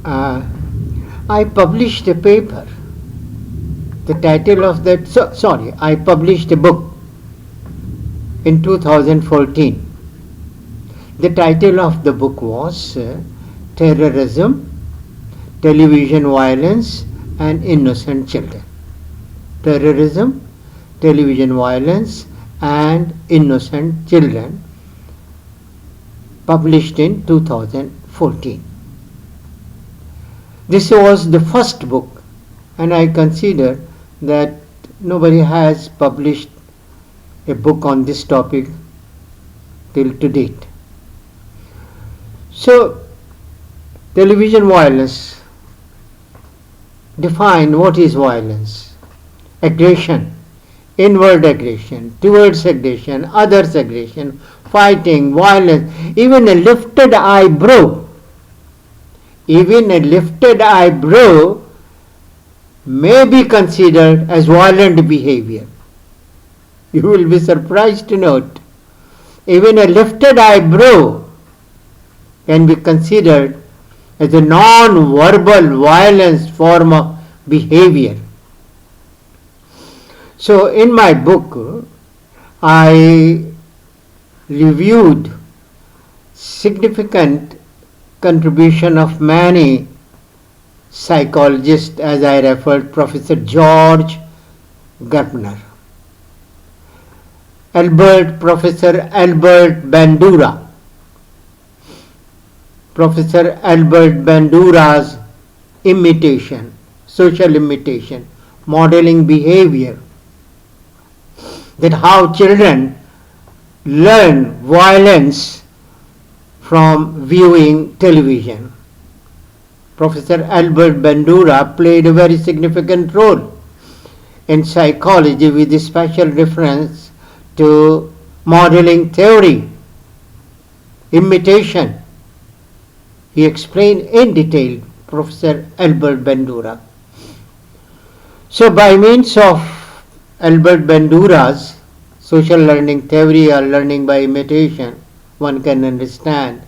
uh, I published a paper. The title of that, I published a book in 2014. The title of the book was Terrorism, Television Violence and Innocent Children. Terrorism, Television Violence and Innocent Children, published in 2014. This was the first book, and I consider that nobody has published a book on this topic till to date. So, television violence. Define what is violence. Aggression, inward aggression, towards aggression, others aggression, fighting, violence, even a lifted eyebrow. Even a lifted eyebrow may be considered as violent behavior. You will be surprised to note, even a lifted eyebrow can be considered as a non-verbal violence form of behavior. So in my book, I reviewed significant contribution of many psychologists, as I referred, Professor George Gerbner, Professor Albert Bandura. Professor Albert Bandura's imitation, social imitation, modeling behavior, that how children learn violence from viewing television. Professor Albert Bandura played a very significant role in psychology with a special reference to modeling theory, imitation. He explained in detail, Professor Albert Bandura. So by means of Albert Bandura's social learning theory or learning by imitation, one can understand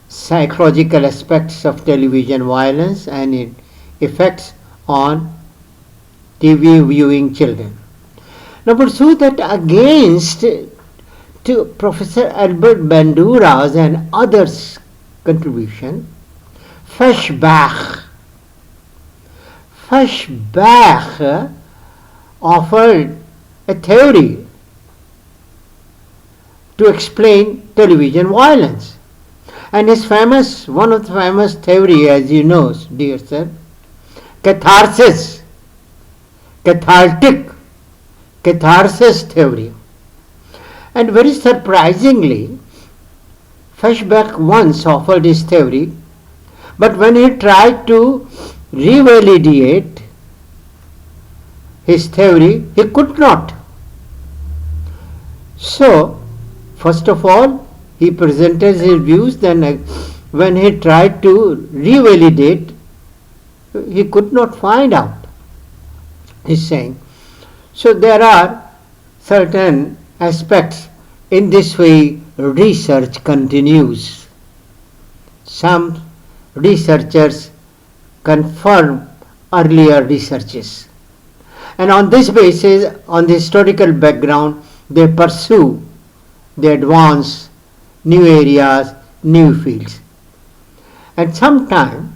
psychological aspects of television violence and its effects on TV viewing children. Now pursue that against to Professor Albert Bandura's and others' contribution, Feshbach offered a theory to explain television violence. And one of the famous theory, as you know, dear sir, catharsis theory. And very surprisingly, Feshbach once offered his theory, but when he tried to revalidate his theory, he could not. So, first of all, he presented his views, then when he tried to revalidate, he could not find out. He's saying. So there are certain aspects. In this way, research continues. Some researchers confirm earlier researches. And on this basis, on the historical background, they pursue, they advance new areas, new fields. And sometime,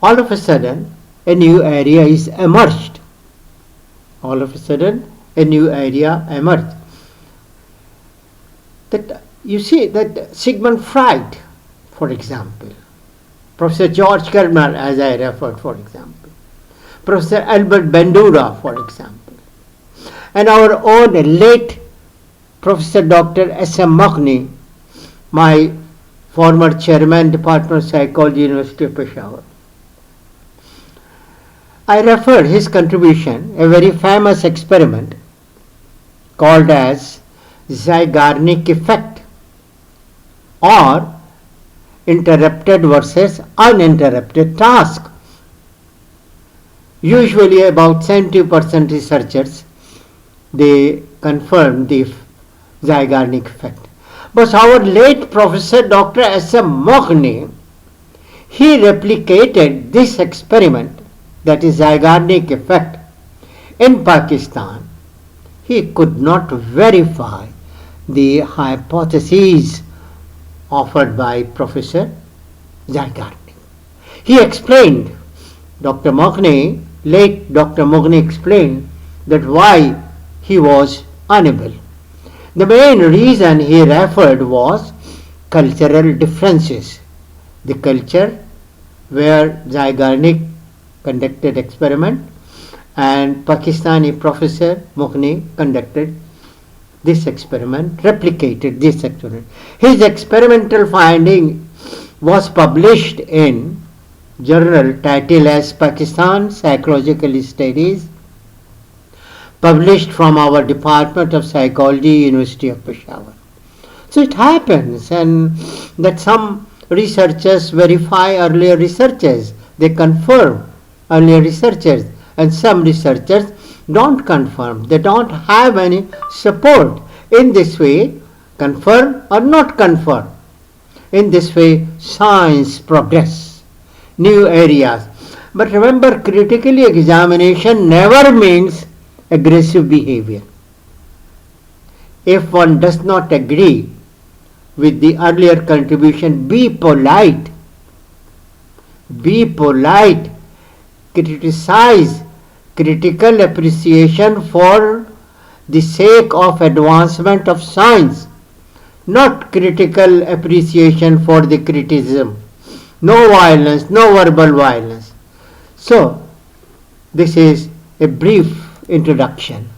all of a sudden, a new area is emerged. All of a sudden, a new area emerged. That you see that Sigmund Freud, for example, Professor George Gerbner, as I referred, for example, Professor Albert Bandura, for example, and our own late Professor Dr. S.M. Makhni, my former chairman, Department of Psychology, University of Peshawar. I referred his contribution, a very famous experiment called as Zeigarnik effect, or interrupted versus uninterrupted task. Usually about 70% researchers, they confirm the Zeigarnik effect. But our late Professor Dr. S.M. Makhni, He replicated this experiment, that is Zygarnik effect, in Pakistan. He could not verify the hypotheses offered by Professor Zygarnik. He explained, late Dr. Moghni explained that why he was unable. The main reason he referred was cultural differences. The culture where Zygarnik conducted experiment and Pakistani Professor Moghni conducted this experiment, replicated this experiment. His experimental finding was published in journal titled as Pakistan Psychological Studies, published from our Department of Psychology, University of Peshawar. So it happens, and that some researchers verify earlier researchers, they confirm earlier researchers, and some researchers don't confirm, they don't have any support. In this way, confirm or not confirm. In this way, science progress, new areas. But remember, critically examination never means aggressive behavior. If one does not agree with the earlier contribution, be polite. Be polite. Criticize. Critical appreciation for the sake of advancement of science, not critical appreciation for the criticism. No violence, no verbal violence. So, this is a brief introduction.